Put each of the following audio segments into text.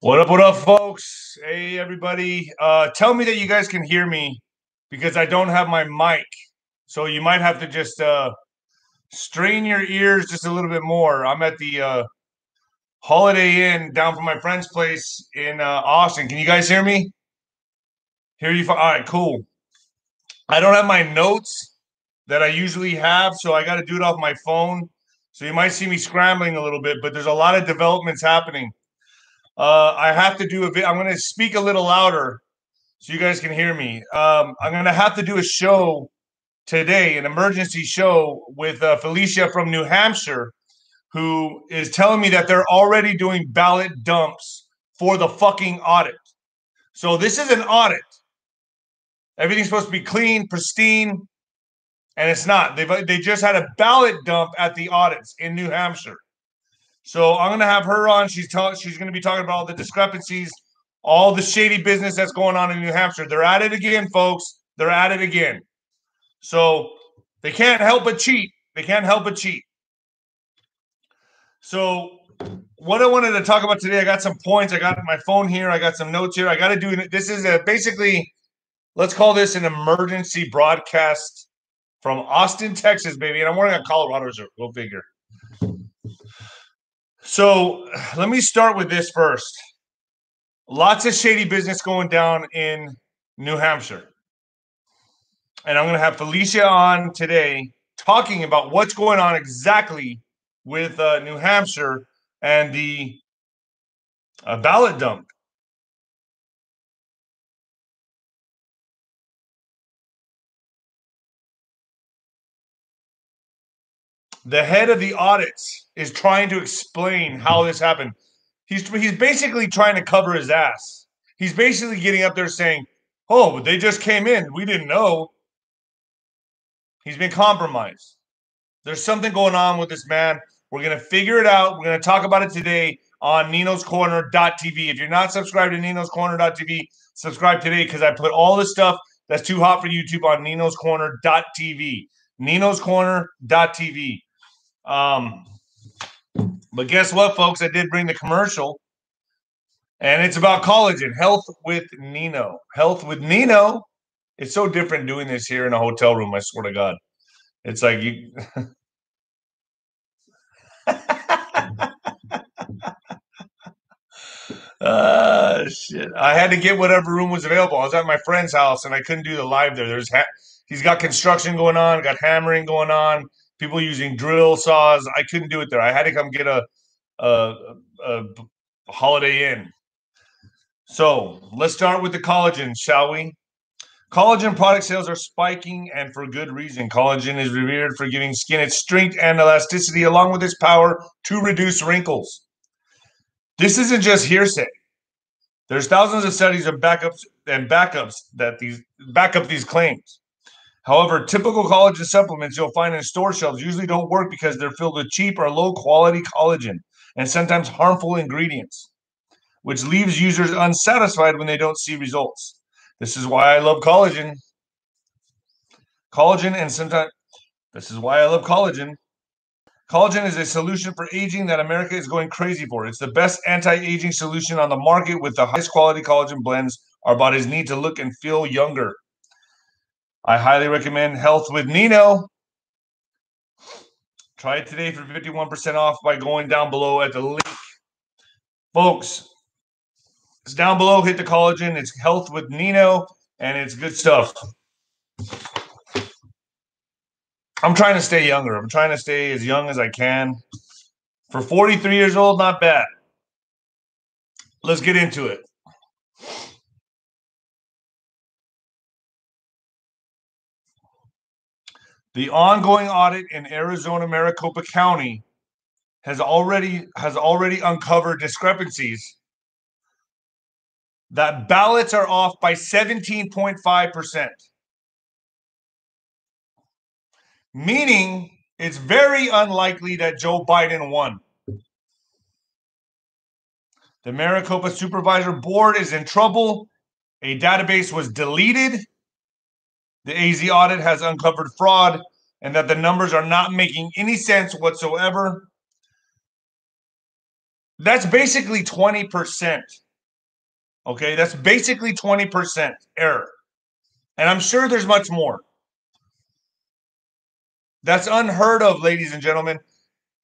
What up, folks? Hey, everybody. Tell me that you guys can hear me because I don't have my mic. So you might have to just strain your ears just a little bit more. I'm at the Holiday Inn down from my friend's place in Austin. Can you guys hear me? Hear you? All right, cool. I don't have my notes that I usually have, so I got to do it off my phone. So you might see me scrambling a little bit, but there's a lot of developments happening. I have to do a bit. I'm going to speak a little louder so you guys can hear me. I'm going to have to do a show today, an emergency show with Felicia from New Hampshire, who is telling me that they're already doing ballot dumps for the fucking audit. So this is an audit. Everything's supposed to be clean, pristine, and it's not. They just had a ballot dump at the audits in New Hampshire. So I'm going to have her on. She's going to be talking about all the discrepancies, all the shady business that's going on in New Hampshire. They're at it again, folks. They're at it again. So they can't help but cheat. They can't help but cheat. So what I wanted to talk about today, I got some points. I got my phone here. I got some notes here. I got to do – this is basically – let's call this an emergency broadcast from Austin, Texas, baby. And I'm wearing a Colorado shirt. Go figure. So let me start with this first. Lots of shady business going down in New Hampshire. And I'm going to have Felicia on today talking about what's going on exactly with New Hampshire and the ballot dump. The head of the audits is trying to explain how this happened. He's basically trying to cover his ass. He's basically getting up there saying, oh, but they just came in. We didn't know. He's been compromised. There's something going on with this man. We're going to figure it out. We're going to talk about it today on ninoscorner.tv. If you're not subscribed to ninoscorner.tv, subscribe today because I put all this stuff that's too hot for YouTube on ninoscorner.tv. ninoscorner.tv. But guess what, folks? I did bring the commercial, and it's about collagen. Health with Nino. Health with Nino. It's so different doing this here in a hotel room, I swear to God. It's like you... shit. I had to get whatever room was available. I was at my friend's house, and I couldn't do the live there. He's got construction going on, got hammering going on, people using drill saws. I couldn't do it there. I had to come get a Holiday Inn. So let's start with the collagen, shall we? Collagen product sales are spiking, and for good reason. Collagen is revered for giving skin its strength and elasticity, along with its power to reduce wrinkles. This isn't just hearsay. There's thousands of studies and backups that back up these claims. However, typical collagen supplements you'll find in store shelves usually don't work because they're filled with cheap or low-quality collagen and sometimes harmful ingredients, which leaves users unsatisfied when they don't see results. This is why I love collagen. This is why I love collagen. Collagen is a solution for aging that America is going crazy for. It's the best anti-aging solution on the market with the highest quality collagen blends our bodies need to look and feel younger. I highly recommend Health with Nino. Try it today for 51% off by going down below at the link. Folks, it's down below. Hit the collagen. It's Health with Nino, and it's good stuff. I'm trying to stay younger. I'm trying to stay as young as I can. For 43 years old, not bad. Let's get into it. The ongoing audit in Arizona Maricopa County has already uncovered discrepancies that ballots are off by 17.5%. Meaning it's very unlikely that Joe Biden won. The Maricopa Supervisor Board is in trouble. A database was deleted. The AZ audit has uncovered fraud and that the numbers are not making any sense whatsoever. That's basically 20%. Okay, that's basically 20% error. And I'm sure there's much more. That's unheard of, ladies and gentlemen.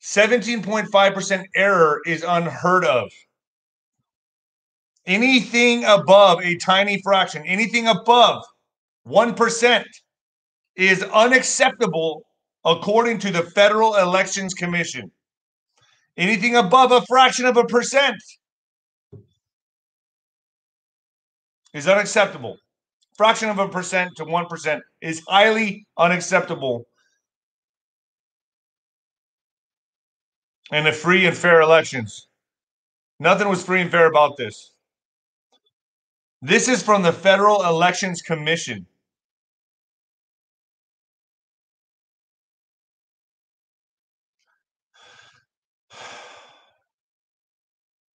17.5% error is unheard of. Anything above a tiny fraction, anything above 1% is unacceptable according to the Federal Elections Commission. Anything above a fraction of a percent is unacceptable. Fraction of a percent to 1% is highly unacceptable in the free and fair elections. Nothing was free and fair about this. This is from the Federal Elections Commission.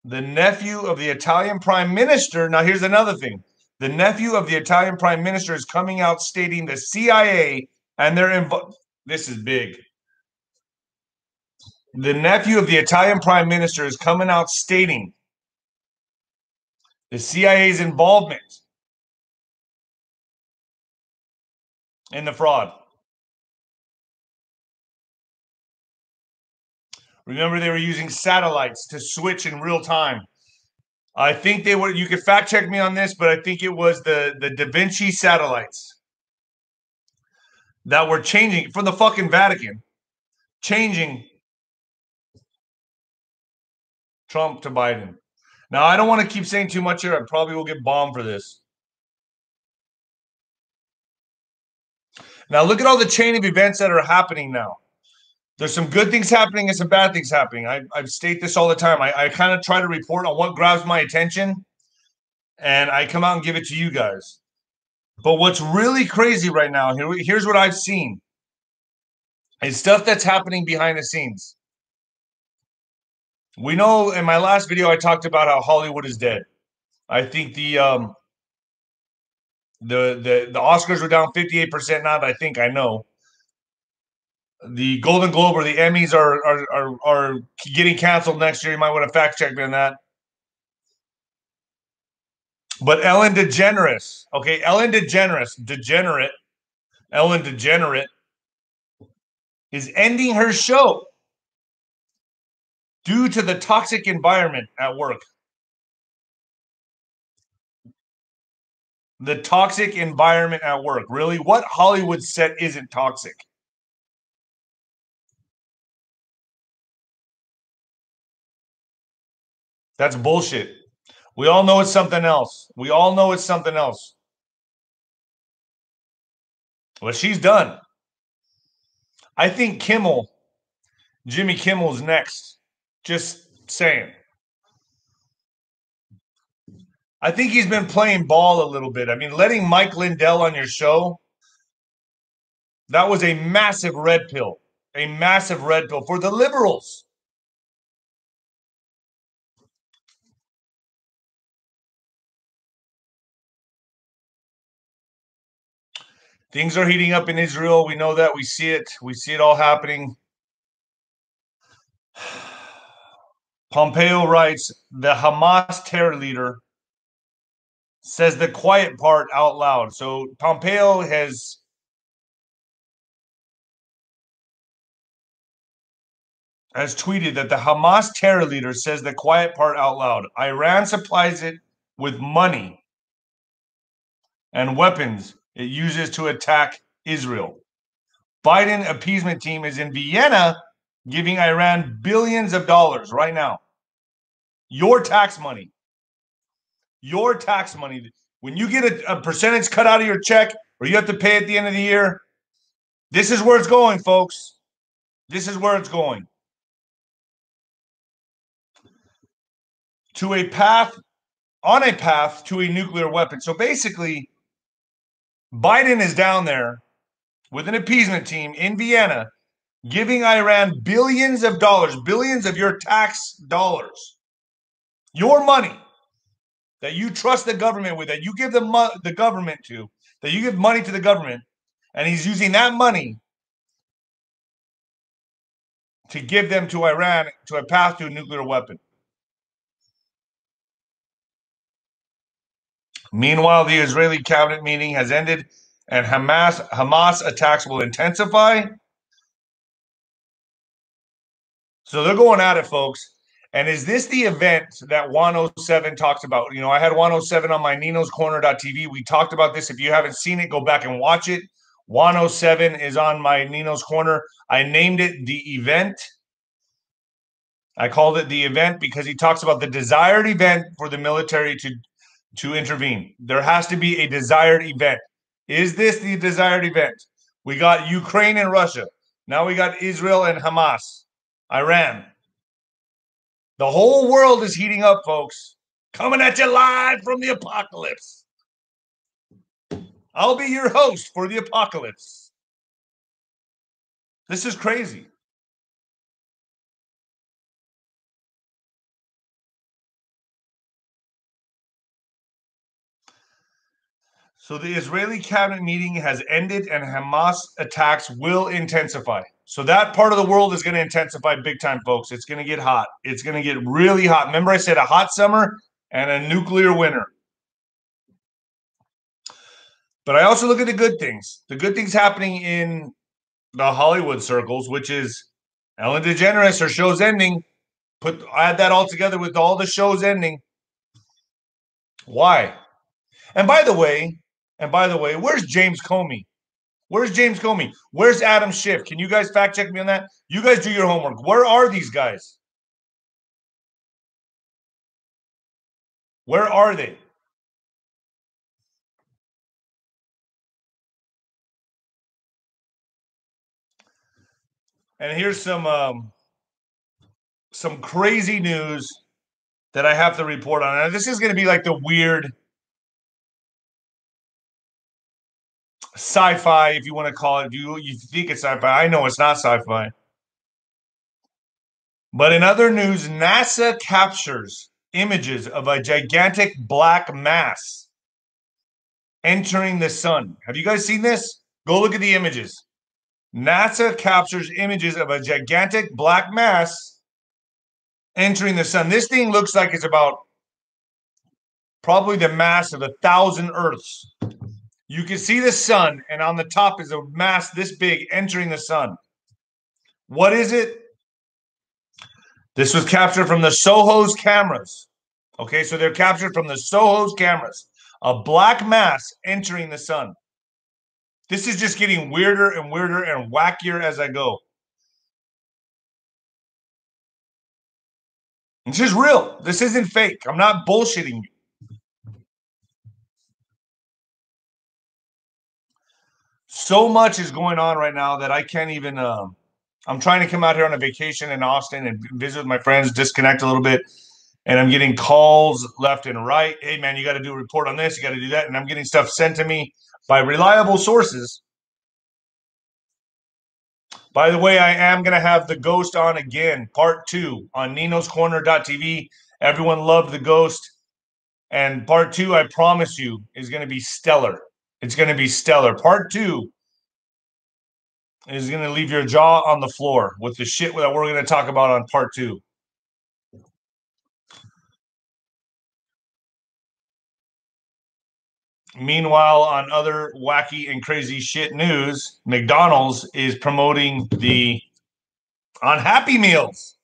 The nephew of the Italian Prime Minister. Now, here's another thing. The nephew of the Italian Prime Minister is coming out stating the CIA and their involvement. This is big. The nephew of the Italian Prime Minister is coming out stating the CIA's involvement in the fraud. Remember, they were using satellites to switch in real time. I think they were, you could fact check me on this, but I think it was the 𝗵𝗲𝗃𝗃 satellites that were changing from the fucking Vatican, changing Trump to Biden. Now, I don't want to keep saying too much here. I probably will get bombed for this. Now, look at all the chain of events that are happening now. There's some good things happening and some bad things happening. I state this all the time. I kind of try to report on what grabs my attention, and I come out and give it to you guys. But what's really crazy right now, here's what I've seen. It's stuff that's happening behind the scenes. We know in my last video, I talked about how Hollywood is dead. I think the Oscars were down 58% now. I think I know. The Golden Globe or the Emmys are getting canceled next year. You might want to fact check me on that. But Ellen DeGeneres, okay, Ellen DeGeneres, Ellen DeGeneres is ending her show due to the toxic environment at work. The toxic environment at work. Really? What Hollywood set isn't toxic? That's bullshit. We all know it's something else. We all know it's something else. Well, she's done. I think Jimmy Kimmel's next. Just saying. I think he's been playing ball a little bit. I mean, letting Mike Lindell on your show, that was a massive red pill. A massive red pill for the liberals. Things are heating up in Israel. We know that. We see it. We see it all happening. Pompeo writes, the Hamas terror leader says the quiet part out loud. So Pompeo has tweeted that the Hamas terror leader says the quiet part out loud. Iran supplies it with money and weapons it uses to attack Israel. Biden appeasement team is in Vienna giving Iran billions of dollars right now. Your tax money. Your tax money. When you get a percentage cut out of your check or you have to pay at the end of the year, this is where it's going, folks. This is where it's going. On a path to a nuclear weapon. So basically, Biden is down there with an appeasement team in Vienna giving Iran billions of dollars, billions of your tax dollars, your money that you trust the government with, that you give the government to, that you give money to the government, and he's using that money to give them to Iran to a path to a nuclear weapon. Meanwhile, the Israeli cabinet meeting has ended and Hamas attacks will intensify. So they're going at it, folks. And is this the event that 107 talks about? You know, I had 107 on my Nino's Corner.tv. We talked about this. If you haven't seen it, go back and watch it. 107 is on my Nino's Corner. I named it the event. I called it the event because he talks about the desired event for the military to intervene. There has to be a desired event. Is this the desired event? We got Ukraine and Russia. Now we got Israel and Hamas, Iran. The whole world is heating up, folks. Coming at you live from the apocalypse. I'll be your host for the apocalypse. This is crazy. So the Israeli cabinet meeting has ended and Hamas attacks will intensify. So that part of the world is going to intensify big time, folks. It's going to get hot. It's going to get really hot. Remember I said a hot summer and a nuclear winter. But I also look at the good things. The good things happening in the Hollywood circles, which is Ellen DeGeneres, her show's ending. Add that all together with all the shows ending. Why? And by the way, where's James Comey? Where's James Comey? Where's Adam Schiff? Can you guys fact check me on that? You guys do your homework. Where are these guys? Where are they? And here's some crazy news that I have to report on. And this is going to be like the weird sci-fi, if you want to call it. You think it's sci-fi. I know it's not sci-fi. But in other news, NASA captures images of a gigantic black mass entering the sun. Have you guys seen this? Go look at the images. NASA captures images of a gigantic black mass entering the sun. This thing looks like it's about probably the mass of 1,000 Earths. You can see the sun, and on the top is a mass this big entering the sun. What is it? This was captured from the Soho's cameras. Okay, so they're captured from the Soho's cameras. A black mass entering the sun. This is just getting weirder and weirder and wackier as I go. This is real. This isn't fake. I'm not bullshitting you. So much is going on right now that I can't even I'm trying to come out here on a vacation in Austin and visit with my friends, disconnect a little bit, and I'm getting calls left and right. Hey man, you got to do a report on this, you got to do that, and I'm getting stuff sent to me by reliable sources. By the way, I am going to have the Ghost on again, part 2 on Nino's Corner.tv. Everyone loved the Ghost, and part 2, I promise you, is going to be stellar. It's going to be stellar. Part 2 is going to leave your jaw on the floor with the shit that we're going to talk about on part 2. Meanwhile, on other wacky and crazy shit news, McDonald's is promoting on Happy Meals.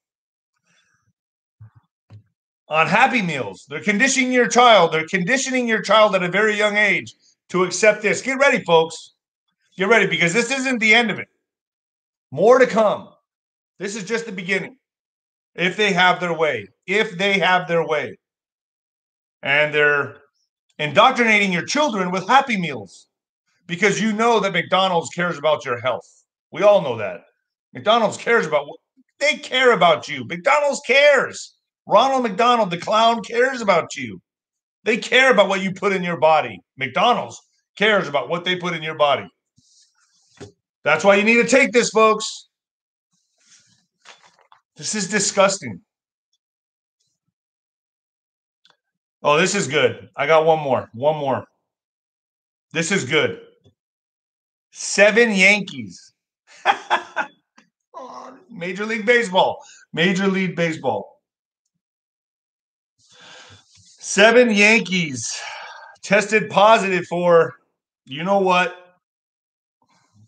On Happy Meals. They're conditioning your child. They're conditioning your child at a very young age to accept this. Get ready, folks. Get ready, because this isn't the end of it. More to come. This is just the beginning. If they have their way. If they have their way. And they're indoctrinating your children with Happy Meals, because you know that McDonald's cares about your health. We all know that. McDonald's cares about they care about you. McDonald's cares. Ronald McDonald, the clown, cares about you. They care about what you put in your body. McDonald's cares about what they put in your body. That's why you need to take this, folks. This is disgusting. Oh, this is good. I got one more. One more. This is good. 7 Yankees. Major League Baseball. Major League Baseball. 7 Yankees tested positive for, you know what?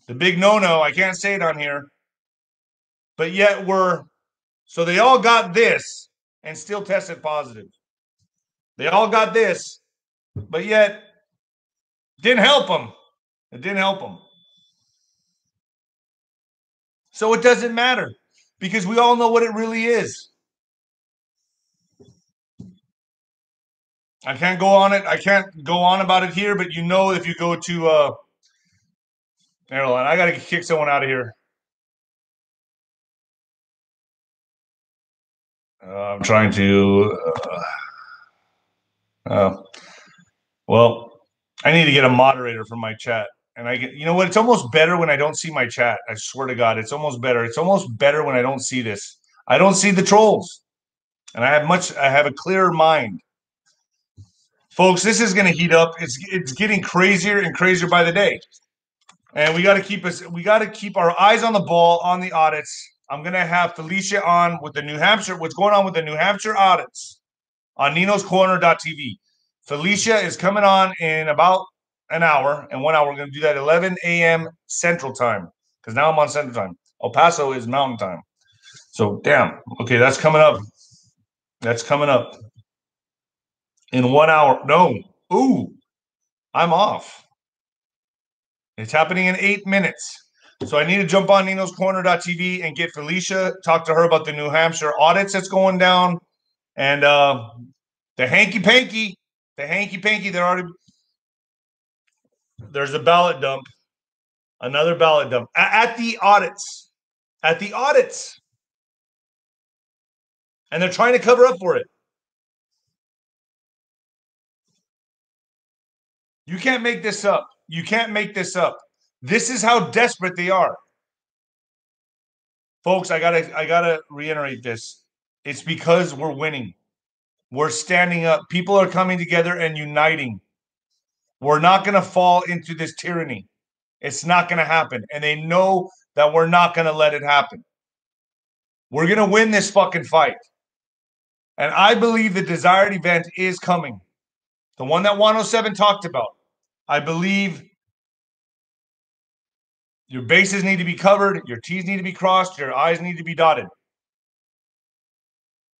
The big no-no. I can't say it on here. But yet so they all got this and still tested positive. They all got this, but yet didn't help them. It didn't help them. So it doesn't matter because we all know what it really is. I can't go on it. I can't go on about it here, but you know, if you go to Airline, I got to kick someone out of here. I'm trying to. Well, I need to get a moderator for my chat, and you know what? It's almost better when I don't see my chat. I swear to God, it's almost better. It's almost better when I don't see this. I don't see the trolls, and I have a clearer mind. Folks, this is going to heat up. It's getting crazier and crazier by the day. And we got to keep our eyes on the ball on the audits. I'm going to have Felicia on with the New Hampshire, what's going on with the New Hampshire audits on ninoscorner.tv. Felicia is coming on in about an hour, and 1 hour. We're going to do that 11 a.m. Central Time because now I'm on Central Time. El Paso is Mountain Time. So, damn. Okay, that's coming up. That's coming up in 1 hour. No. Ooh, I'm off. It's happening in 8 minutes. So I need to jump on ninoscorner.tv and get Felicia, talk to her about the New Hampshire audits that's going down. And the hanky-panky, there's a ballot dump, another ballot dump at the audits. And they're trying to cover up for it. You can't make this up. You can't make this up. This is how desperate they are. Folks, I gotta reiterate this. It's because we're winning. We're standing up. People are coming together and uniting. We're not going to fall into this tyranny. It's not going to happen. And they know that we're not going to let it happen. We're going to win this fucking fight. And I believe the desired event is coming. The one that 107 talked about. I believe your bases need to be covered, your T's need to be crossed, your I's need to be dotted.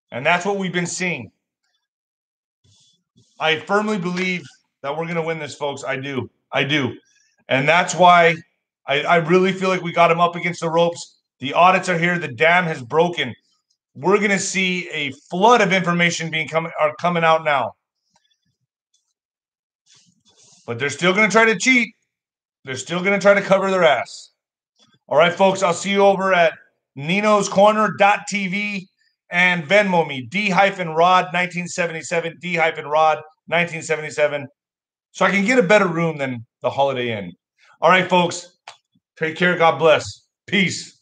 And that's what we've been seeing. I firmly believe that we're going to win this, folks. I do. And that's why I really feel like we got them up against the ropes. The audits are here. The dam has broken. We're going to see a flood of information coming out now. But they're still going to try to cheat. They're still going to try to cover their ass. All right, folks, I'll see you over at ninoscorner.tv and Venmo me, 𝗵𝗲𝗏1977, 𝗵𝗲𝗏1977, so I can get a better room than the Holiday Inn. All right, folks, take care. God bless. Peace.